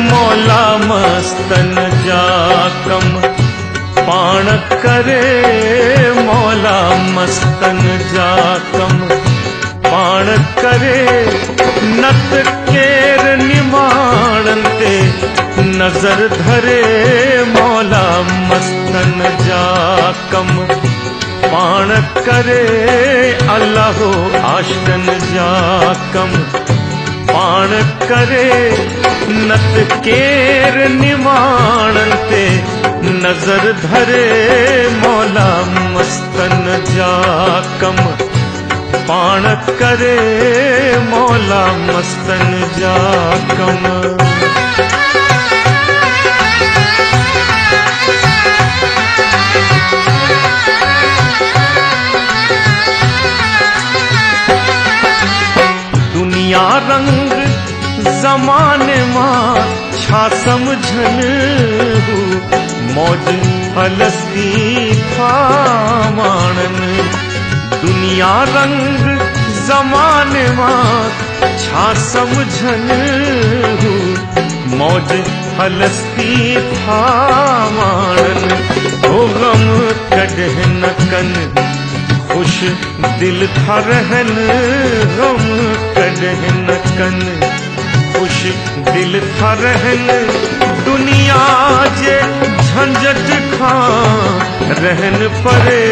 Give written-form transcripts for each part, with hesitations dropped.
मौला मस्तन जाकम पाण करे, मौला मस्तन जाकम पाण करे, नत केर निमाणन ते नजर धरे, मौला मस्तन जाकम पाण करे, अल्लाहो आशकन जाकम पाण करे, नत केर निमाणन ते नजर धरे, मौला मस्तन जाकम पाण करे, मौला मस्तन जाकम। दुनिया रंग ज़माने मां छा समझन हू, मौज हलस्ती था माणन। दुनिया रंग ज़माने मां छा समझन हू, मौज हलस्ती था माणन। ओ गम कॾहिं न कन, खुश दिल था रहन, गम कॾहिं न कन, खुश दिल था रहन। दुनिया जे झंझट खां रहन परे,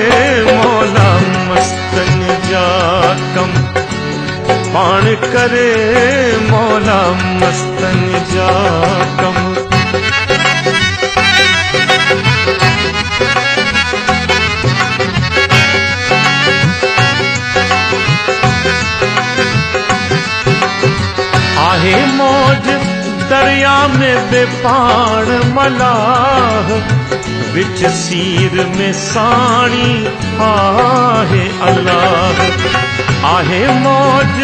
मौला मस्तन जाकम पाण करे, मौला मस्तन जाकम। आहे मौज दरिया में बेपाण मलाह, विच सीर में साणी आहे अल्लाह। आहे मौज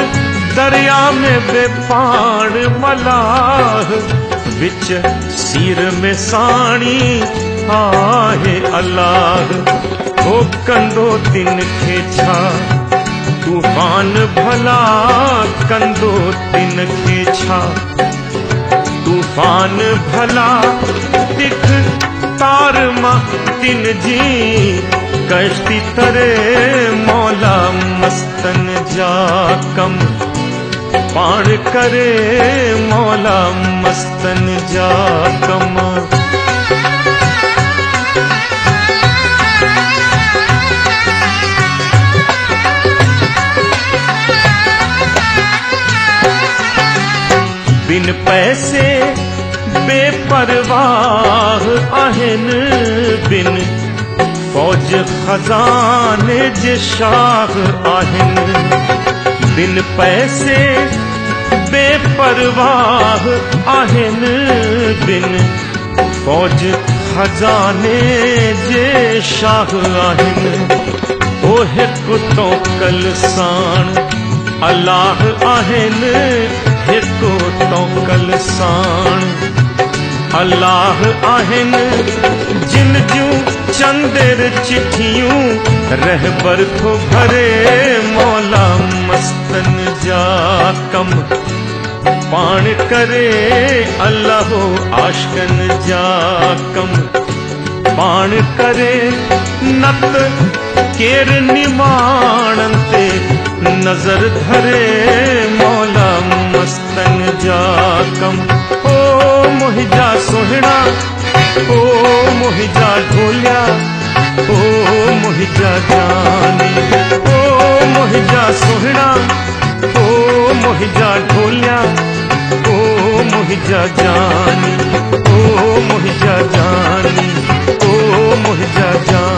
दरिया में बेपाण मलाह, विच सीर में साणी आहे अल्लाह। ओ कंदो तिन खे छा तूफान भला, कंदो तिन खे छा तूफान भला। दिख तार मां तिन जी कश्ती तरे, मौला मस्तन जाकम पाण करे, मौला मस्तन जाकम। बिन पैसे बेपरवाह आहिन, बिन फौज खजाने जे शाह आहिन। बिन पैसे बेपरवाह आहिन, बिन फौज खजाने जे शाह आहिन। ओ हिकु तौकल साण अल्लाह आहिन, हिकु तौकल साण अल्लाह आहिन। जिन जूं चंदेर चिठियूं रहबर थो भरे, मौला मस्तन जाकम पाण करे, अल्लाहो आशकन जाकम पाण करे। नत केर निमाणन ते नजर धरे, मौला मस्तन जाकम। ओ मोहिजा सोहणा, ओ मोहिजा ढोलिया, ओ मोहिजा जानी। ओ मोहिजा सोहणा, ओ मोहिजा ढोलिया, ओ मोहिजा जानी, ओ मोहिजा जानी, ओ मोहिजा जानी।